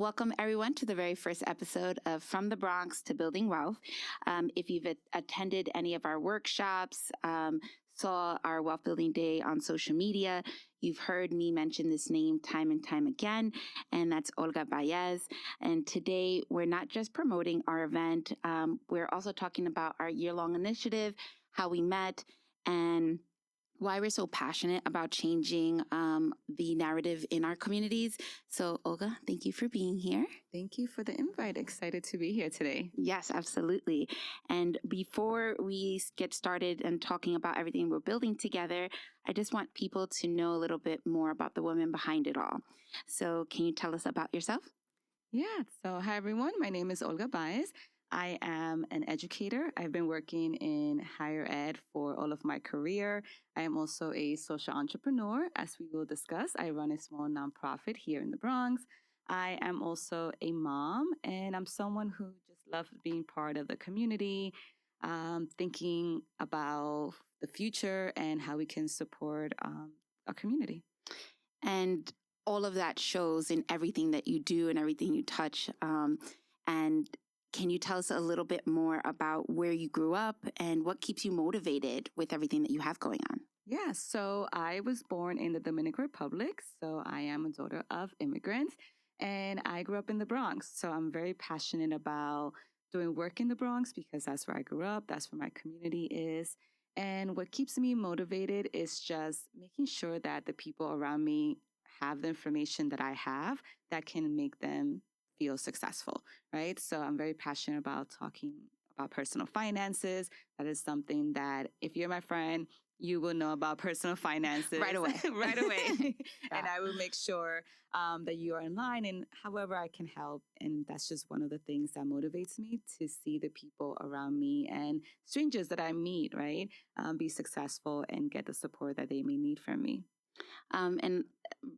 Welcome, everyone, to the very first episode of From the Bronx to Building Wealth. If you've attended any of our workshops, saw our Wealth Building Day on social media, you've heard me mention this name time and time again, and that's Olga Baez. And today, we're not just promoting our event, we're also talking about our year-long initiative, how we met, and why we're so passionate about changing the narrative in our communities. So, Olga, thank you for being here. Thank you for the invite. Excited to be here today. Yes, absolutely. And before we get started and talking about everything we're building together, I just want people to know a little bit more about the woman behind it all. So can you tell us about yourself? Yeah. So, hi, everyone. My name is Olga Baez. I am an educator. I've been working in higher ed for all of my career. I am also a social entrepreneur, as we will discuss. I run a small nonprofit here in the Bronx. I am also a mom, and I'm someone who just loves being part of the community, thinking about the future and how we can support our community. And all of that shows in everything that you do and everything you touch. And can you tell us a little bit more about where you grew up and what keeps you motivated with everything that you have going on? Yeah, so I was born in the Dominican Republic, so I am a daughter of immigrants, and I grew up in the Bronx. So I'm very passionate about doing work in the Bronx because that's where I grew up, that's where my community is. And what keeps me motivated is just making sure that the people around me have the information that I have that can make them feel successful, right? So I'm very passionate about talking about personal finances. That is something that if you're my friend, you will know about personal finances Right away. right away. Yeah. And I will make sure that you are in line and however I can help. And that's just one of the things that motivates me to see the people around me and strangers that I meet, right? Be successful and get the support that they may need from me. And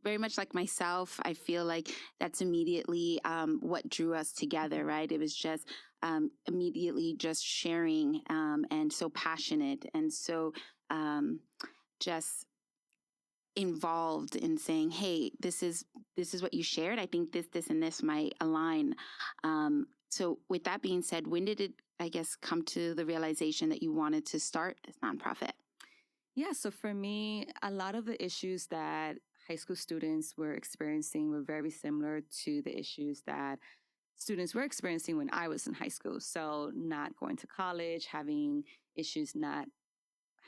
very much like myself, I feel like that's immediately what drew us together, right? It was just immediately just sharing and so passionate and so just involved in saying, hey, this is what you shared. I think this, and this might align. So with that being said, when did it, I guess, come to the realization that you wanted to start this nonprofit? Yeah, so for me, a lot of the issues that high school students were experiencing were very similar to the issues that students were experiencing when I was in high school. So not going to college, having issues not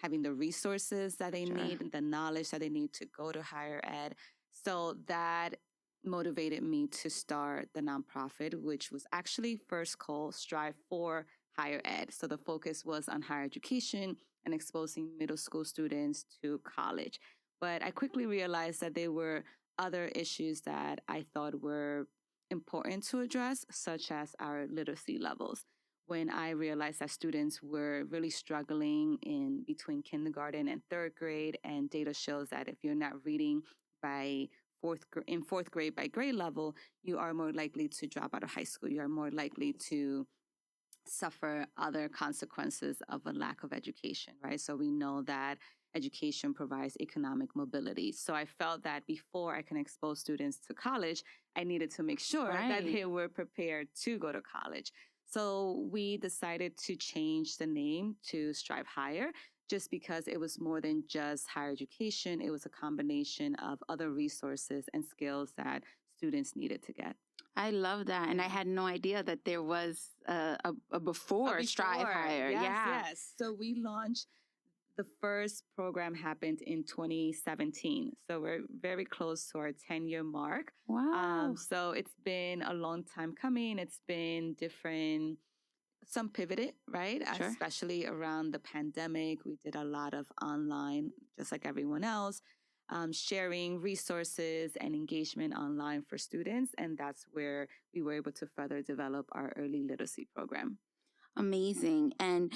having the resources that they need, the knowledge that they need to go to higher ed. So that motivated me to start the nonprofit, which was actually first called Strive for Higher Ed. So the focus was on higher education and exposing middle school students to college. But I quickly realized that there were other issues that I thought were important to address, such as our literacy levels. When I realized that students were really struggling in between kindergarten and third grade, and data shows that if you're not reading by fourth grade by grade level, you are more likely to drop out of high school. You are more likely to suffer other consequences of a lack of education, right? So we know that education provides economic mobility. So I felt that before I can expose students to college, I needed to make sure that they were prepared to go to college. So we decided to change the name to Strive Higher, just because it was more than just higher education. It was a combination of other resources and skills that students needed to get. I love that. And I had no idea that there was a before Strive Higher. Yes. So we launched, the first program happened in 2017. So we're very close to our 10-year mark. Wow. So it's been a long time coming. It's been different. Some pivoted, right? Sure. Especially around the pandemic. We did a lot of online, just like everyone else. Sharing resources and engagement online for students. And that's where we were able to further develop our early literacy program. Amazing. And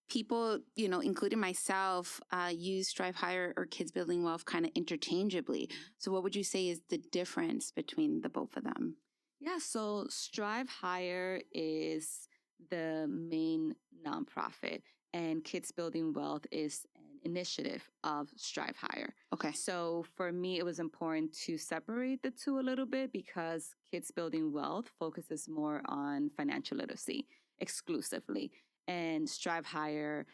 people, including myself, use Strive Higher or Kids Building Wealth kind of interchangeably. So what would you say is the difference between the both of them? Yeah, so Strive Higher is the main nonprofit, and Kids Building Wealth is an initiative of strive_higher. Okay. So for me, it was important to separate the two a little bit because Kids Building Wealth focuses more on financial literacy exclusively. And strive_higher,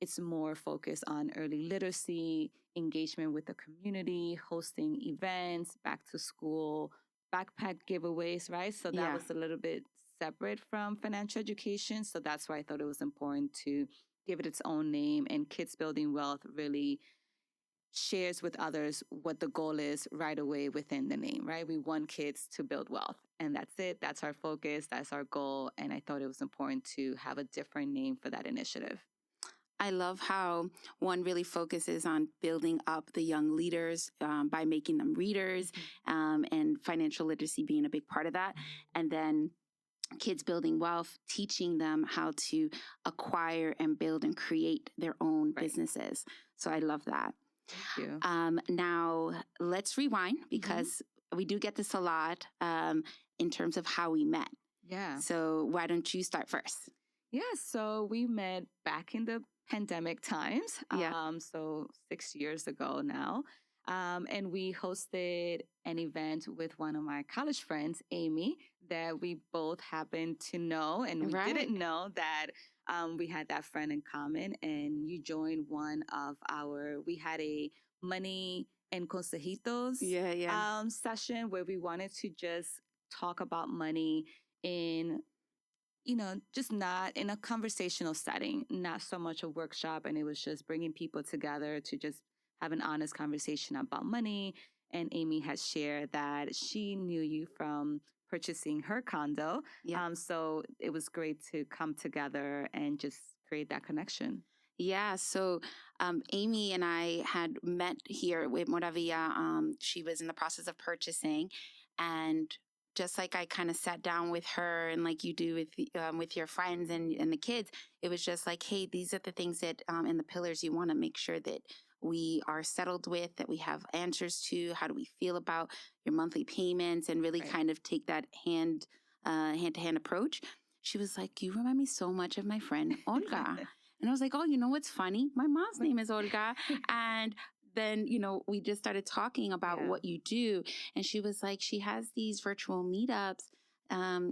it's more focused on early literacy, engagement with the community, hosting events, back to school, backpack giveaways, right? So that was a little bit separate from financial education. So that's why I thought it was important to give it its own name. And Kids Building Wealth really shares with others what the goal is right away within the name, right? We want kids to build wealth, and that's it. That's our focus. That's our goal. And I thought it was important to have a different name for that initiative. I love how one really focuses on building up the young leaders by making them readers, and financial literacy being a big part of that. And then Kids Building Wealth, teaching them how to acquire and build and create their own businesses. So I love that. Thank you. Now, let's rewind because we do get this a lot in terms of how we met. Yeah. So why don't you start first? Yeah, so we met back in the pandemic times. So 6 years ago now. And we hosted an event with one of my college friends, Amy, that we both happened to know. And we didn't know that we had that friend in common. And you joined one of we had a money and consejitos session where we wanted to just talk about money in, just not in a conversational setting, not so much a workshop. And it was just bringing people together to just have an honest conversation about money. And Amy has shared that she knew you from purchasing her condo. So it was great to come together and just create that connection. Yeah, so Amy and I had met here with Moravilla. She was in the process of purchasing, and just like I kind of sat down with her and like you do with your friends and the kids, it was just like, hey, these are the things that and the pillars you want to make sure that we are settled with, that we have answers to. How do we feel about your monthly payments, and really kind of take that hand-to-hand approach. She was like, you remind me so much of my friend Olga. And I was like, oh, you know what's funny? My mom's name is Olga. And then, we just started talking about what you do. And she was like, she has these virtual meetups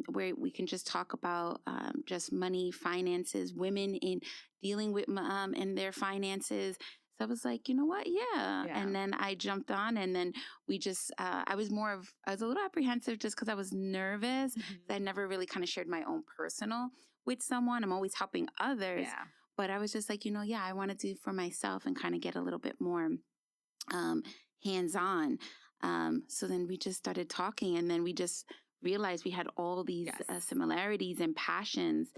where we can just talk about just money, finances, women in dealing with and their finances. So I was like, you know what? Yeah. And then I jumped on, and then we just, I was a little apprehensive just because I was nervous. I never really kind of shared my own personal with someone. I'm always helping others. But I was just like, I want to do for myself and kind of get a little bit more hands-on. So then we just started talking, and then we just realized we had all these similarities and passions.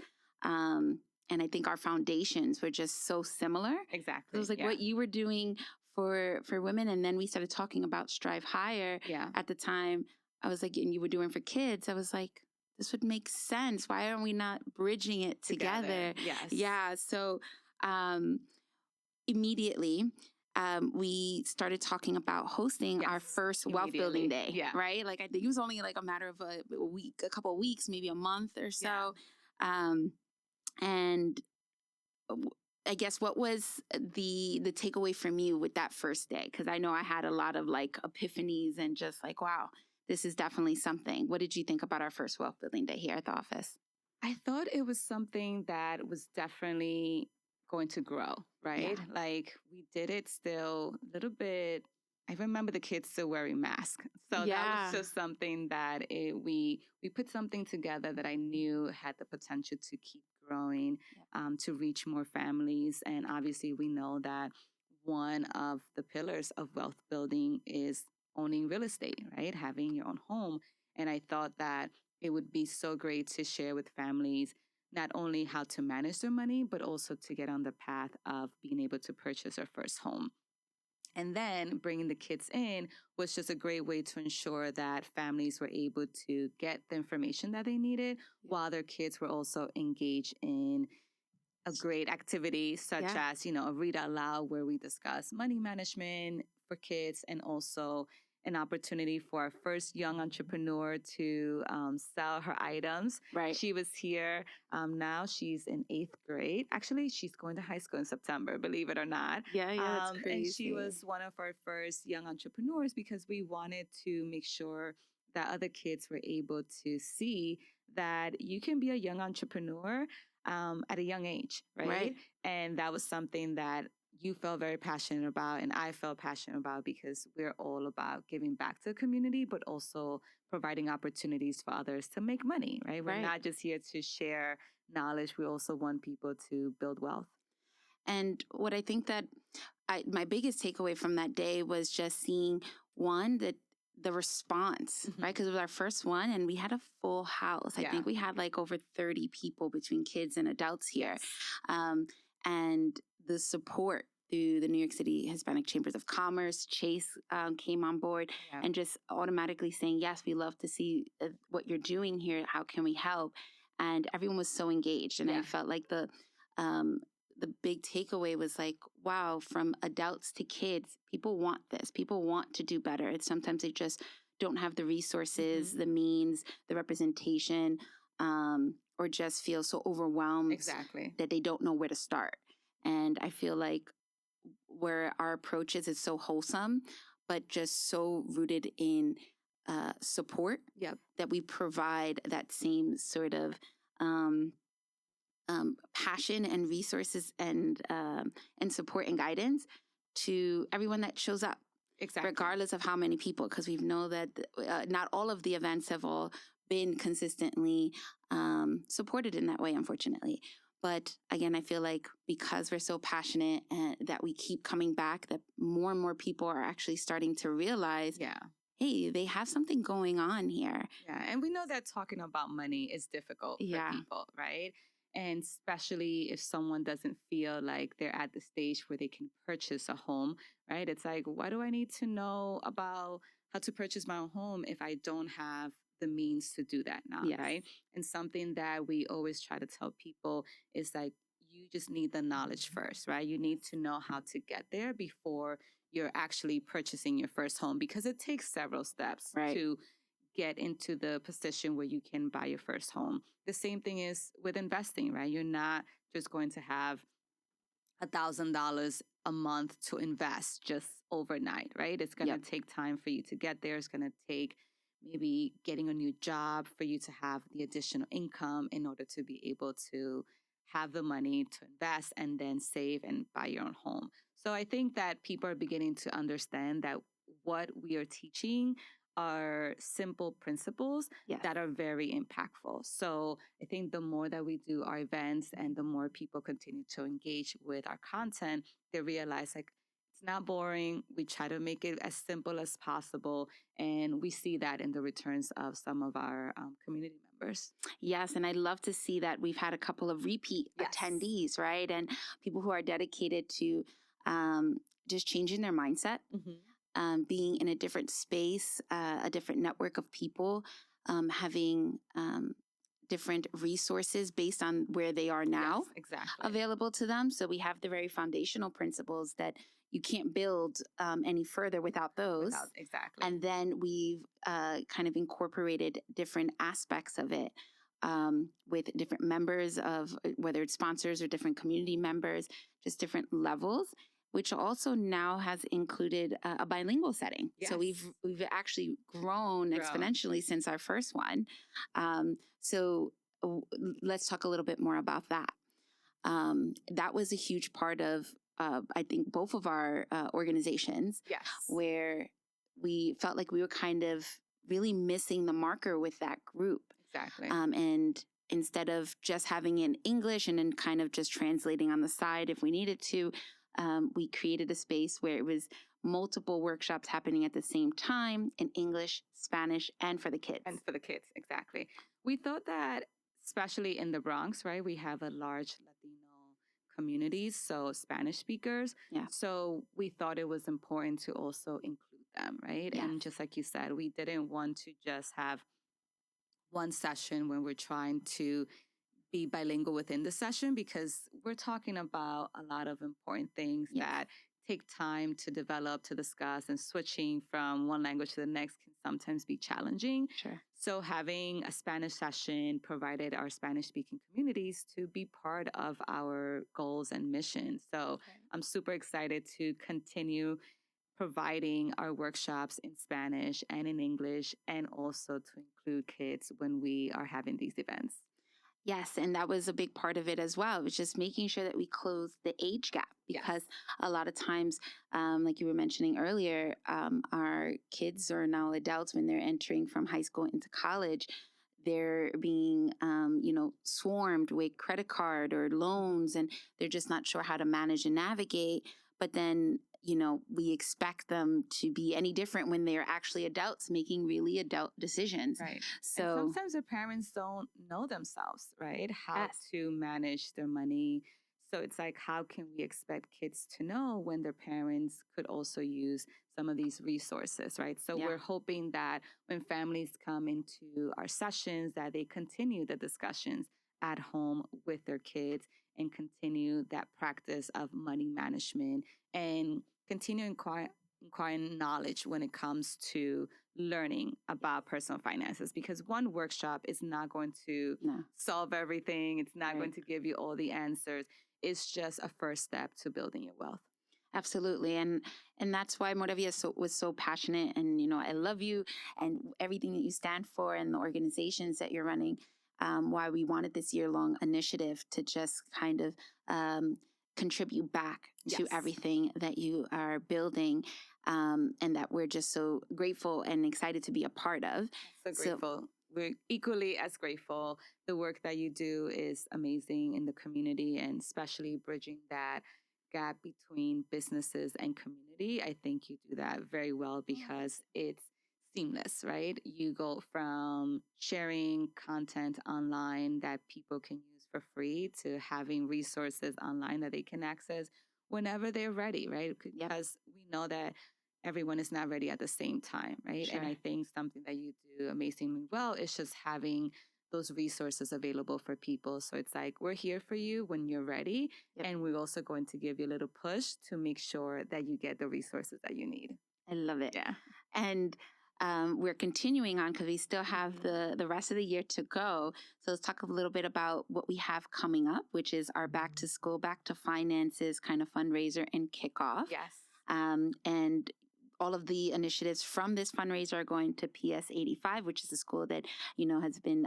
And I think our foundations were just so similar. Exactly. It was like what you were doing for women. And then we started talking about strive_higher. At the time, I was like, and you were doing for kids. I was like, this would make sense. Why are we not bridging it together? Yes. Yeah. So immediately, we started talking about hosting our first wealth building day, right? Like I think it was only like a matter of a couple of weeks, maybe a month or so. And I guess what was the takeaway from you with that first day? Because I know I had a lot of like epiphanies and just like, wow, this is definitely something. What did you think about our first wealth building day here at the office? I thought it was something that was definitely going to grow, right? Like we did it still a little bit. I remember the kids still wearing masks. So that was just something that we put something together that I knew had the potential to keep growing, to reach more families. And obviously we know that one of the pillars of wealth building is owning real estate, right? Having your own home. And I thought that it would be so great to share with families not only how to manage their money, but also to get on the path of being able to purchase their first home. And then bringing the kids in was just a great way to ensure that families were able to get the information that they needed while their kids were also engaged in a great activity such as, a read out loud where we discuss money management for kids and also an opportunity for our first young entrepreneur to sell her items. Right. She was here. Now she's in 8th grade. Actually, she's going to high school in September, believe it or not. Yeah, that's crazy. And she was one of our first young entrepreneurs because we wanted to make sure that other kids were able to see that you can be a young entrepreneur at a young age, right? And that was something that you felt very passionate about and I felt passionate about because we're all about giving back to the community, but also providing opportunities for others to make money, right? We're not just here to share knowledge. We also want people to build wealth. And what I think that my biggest takeaway from that day was just seeing, one, that the response, right? Because it was our first one and we had a full house. I think we had like over 30 people between kids and adults here. And the support through the New York City Hispanic Chambers of Commerce, 𝗪𝗃 came on board and just automatically saying, yes, we love to see what you're doing here. How can we help? And everyone was so engaged. And I felt like the big takeaway was like, wow, from adults to kids, people want this. People want to do better. It's sometimes they just don't have the resources, the means, the representation, or just feel so overwhelmed that they don't know where to start. And I feel like where our approach is so wholesome, but just so rooted in support, that we provide that same sort of passion and resources and support and guidance to everyone that shows up, regardless of how many people, because we know that not all of the events have all been consistently supported in that way, unfortunately. But again, I feel like because we're so passionate and that we keep coming back, that more and more people are actually starting to realize, hey, they have something going on here. Yeah, and we know that talking about money is difficult for people, right? And especially if someone doesn't feel like they're at the stage where they can purchase a home, right? It's like, why do I need to know about how to purchase my own home if I don't have the means to do that now, right? And something that we always try to tell people is like, you just need the knowledge first, right? You need to know how to get there before you're actually purchasing your first home, because it takes several steps to get into the position where you can buy your first home. The same thing is with investing, right? You're not just going to have $1,000 a month to invest just overnight, right? It's going to take time for you to get there. It's going to take maybe getting a new job for you to have the additional income in order to be able to have the money to invest and then save and buy your own home. So I think that people are beginning to understand that what we are teaching are simple principles that are very impactful. So I think the more that we do our events and the more people continue to engage with our content, they realize like, it's not boring. We try to make it as simple as possible. And we see that in the returns of some of our community members. Yes, and I love to see that we've had a couple of repeat attendees, right? And people who are dedicated to just changing their mindset, being in a different space, a different network of people, having different resources based on where they are now available to them. So we have the very foundational principles that you can't build any further without those. And then we've kind of incorporated different aspects of it with different members of, whether it's sponsors or different community members, just different levels, which also now has included a bilingual setting. So we've actually grown exponentially since our first one. So let's talk a little bit more about that. That was a huge part of, I think, both of our organizations, where we felt like we were kind of really missing the marker with that group. And instead of just having it in English and then kind of just translating on the side if we needed to, we created a space where it was multiple workshops happening at the same time in English, Spanish, and for the kids. And for the kids, exactly. We thought that, especially in the Bronx, right, we have a large Latino communities, so Spanish speakers. So we thought it was important to also include them, right? And just like you said, we didn't want to just have one session when we're trying to be bilingual within the session, because we're talking about a lot of important things that take time to develop, to discuss, and switching from one language to the next can sometimes be challenging. Sure. So having a Spanish session provided our Spanish-speaking communities to be part of our goals and missions. So I'm super excited to continue providing our workshops in Spanish and in English, and also to include kids when we are having these events. Yes, and that was a big part of it as well. It was just making sure that we close the age gap, because a lot of times, like you were mentioning earlier, our kids or now adults, when they're entering from high school into college, they're being, swarmed with credit card or loans, and they're just not sure how to manage and navigate. But then, we expect them to be any different when they're actually adults making really adult decisions. Right. So and sometimes their parents don't know themselves, right? How to manage their money. So it's like, how can we expect kids to know when their parents could also use some of these resources, right? So we're hoping that when families come into our sessions, that they continue the discussions at home with their kids and continue that practice of money management and continue acquiring knowledge when it comes to learning about personal finances, because one workshop is not going to solve everything. It's not going to give you all the answers. It's just a first step to building your wealth. Absolutely. And that's why Moravilla was so passionate. And, I love you and everything that you stand for and the organizations that you're running. Why we wanted this year-long initiative to just kind of contribute back to everything that you are building, and that we're just so grateful and excited to be a part of. So grateful. We're equally as grateful. The work that you do is amazing in the community, and especially bridging that gap between businesses and community. I think you do that very well because it's seamless, right? You go from sharing content online that people can use for free to having resources online that they can access whenever they're ready, right? Because we know that everyone is not ready at the same time, right? Sure. And I think something that you do amazingly well is just having those resources available for people. So it's like, we're here for you when you're ready. And we're also going to give you a little push to make sure that you get the resources that you need. I love it. Yeah. And we're continuing on because we still have the rest of the year to go. So let's talk a little bit about what we have coming up, which is our Back to School, Back to Finances kind of fundraiser and kickoff. Yes. And all of the initiatives from this fundraiser are going to 𝗶85, which is a school that, has been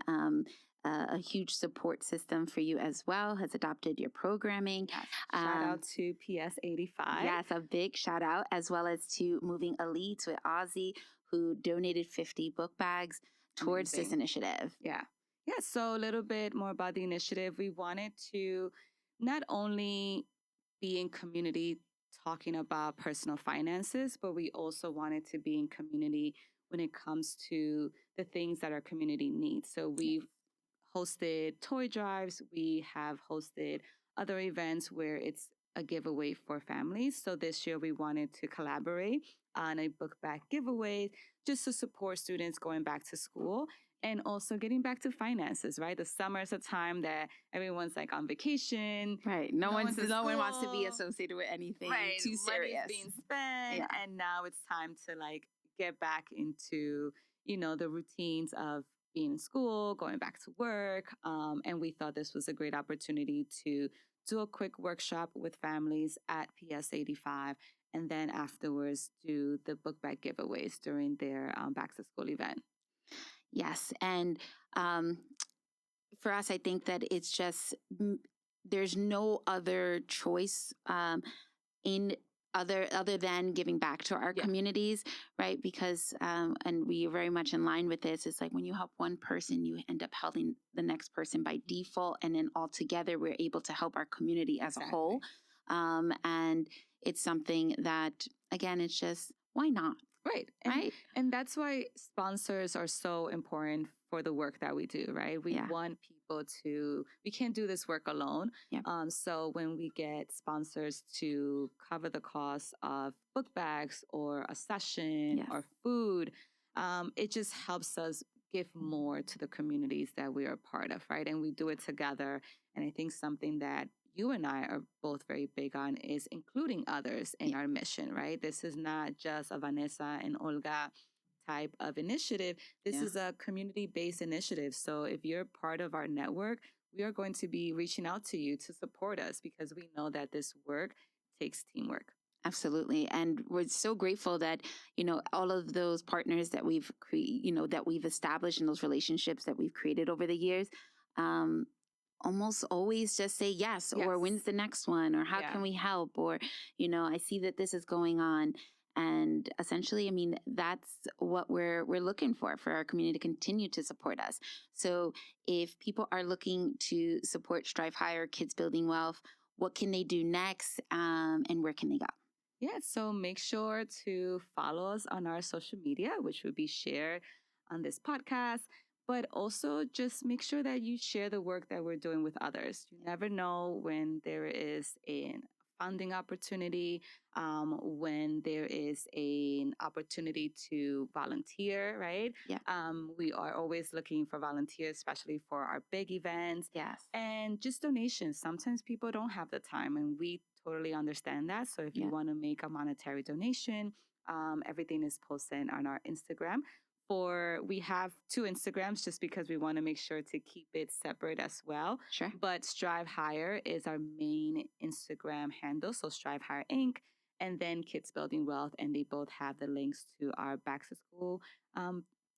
a huge support system for you as well, has adopted your programming. Yes. Shout out to 𝗶85. Yes, a big shout out, as well as to moving Ali to Ozzy, who donated 50 book bags towards this initiative. Yeah. So a little bit more about the initiative. We wanted to not only be in community talking about personal finances, but we also wanted to be in community when it comes to the things that our community needs. So we've hosted toy drives. We have hosted other events where it's a giveaway for families. So this year we wanted to collaborate on a book bag giveaway just to support students going back to school and also getting back to finances, right? The summer is a time that everyone's like on vacation. Right. No one wants to be associated with anything too serious. Money's being spent. And now it's time to like get back into, the routines of being in school, going back to work. And we thought this was a great opportunity to do a quick workshop with families at 𝗶85, and then afterwards do the book bag giveaways during their back to school event. Yes. And for us, I think that it's just, there's no other choice other than giving back to our communities, right? Because, and we are very much in line with this, it's like when you help one person, you end up helping the next person by default. And then all together, we're able to help our community as a whole. And it's something that, again, it's just, why not? Right. And that's why sponsors are so important for the work that we do, right? We want people we can't do this work alone. So when we get sponsors to cover the cost of book bags or a session or food, it just helps us give more to the communities that we are a part of, right? And we do it together. And I think something that you and I are both very big on is including others in our mission, right? This is not just a Vanessa and Olga type of initiative. This is a community-based initiative. So if you're part of our network, we are going to be reaching out to you to support us because we know that this work takes teamwork. Absolutely. And we're so grateful that, all of those partners that we've that we've established in those relationships that we've created over the years, almost always just say yes, or when's the next one, or how can we help, or, I see that this is going on. And essentially, I mean, that's what we're looking for our community to continue to support us. So if people are looking to support Strive Higher, Kids Building Wealth, what can they do next, and where can they go? Yeah, so make sure to follow us on our social media, which will be shared on this podcast. But also just make sure that you share the work that we're doing with others. You never know when there is a funding opportunity, when there is an opportunity to volunteer, right? Yeah. We are always looking for volunteers, especially for our big events. Yes. And just donations. Sometimes people don't have the time, and we totally understand that. So if you want to make a monetary donation, everything is posted on our Instagram. We have 2 Instagrams just because we want to make sure to keep it separate as well. Sure. But Strive Higher is our main Instagram handle. So Strive Higher Inc. and then Kids Building Wealth. And they both have the links to our back to school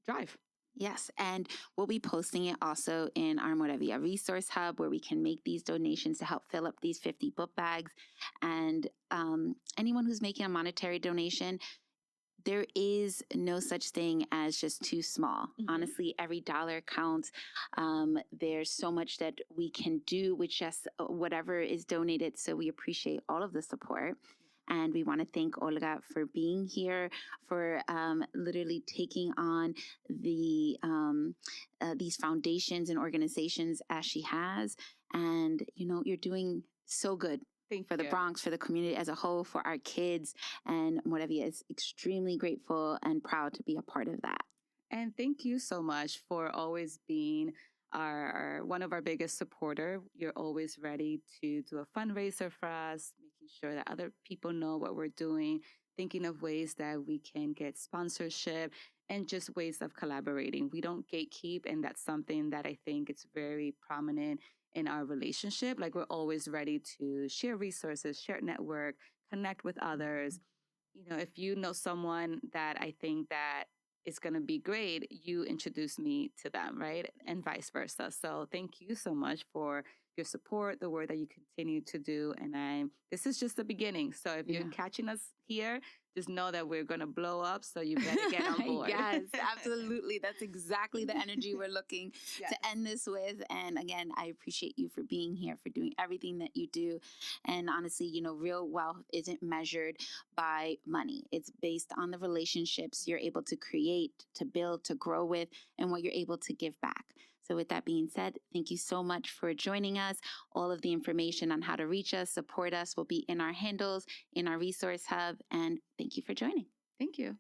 drive. Yes, and we'll be posting it also in our Moravilla resource hub where we can make these donations to help fill up these 50 book bags. And anyone who's making a monetary donation, there is no such thing as just too small. Mm-hmm. Honestly, every dollar counts. There's so much that we can do with just whatever is donated. So we appreciate all of the support. And we want to thank Olga for being here, for literally taking on these foundations and organizations as she has. And, you're doing so good. For the Bronx, for the community as a whole, for our kids. And Moravilla is extremely grateful and proud to be a part of that. And thank you so much for always being one of our biggest supporter. You're always ready to do a fundraiser for us, making sure that other people know what we're doing, thinking of ways that we can get sponsorship and just ways of collaborating. We don't gatekeep, and that's something that I think is very prominent in our relationship. Like, we're always ready to share resources, share network, connect with others. If you know someone that I think that is going to be great, you introduce me to them, right? And vice versa. So thank you so much for your support, the work that you continue to do. And this is just the beginning. So if you're catching us here, just know that we're going to blow up. So you better get on board. Yes, absolutely. That's exactly the energy we're looking to end this with. And again, I appreciate you for being here, for doing everything that you do. And honestly, real wealth isn't measured by money. It's based on the relationships you're able to create, to build, to grow with, and what you're able to give back. So with that being said, thank you so much for joining us. All of the information on how to reach us, support us will be in our handles, in our resource hub. And thank you for joining. Thank you.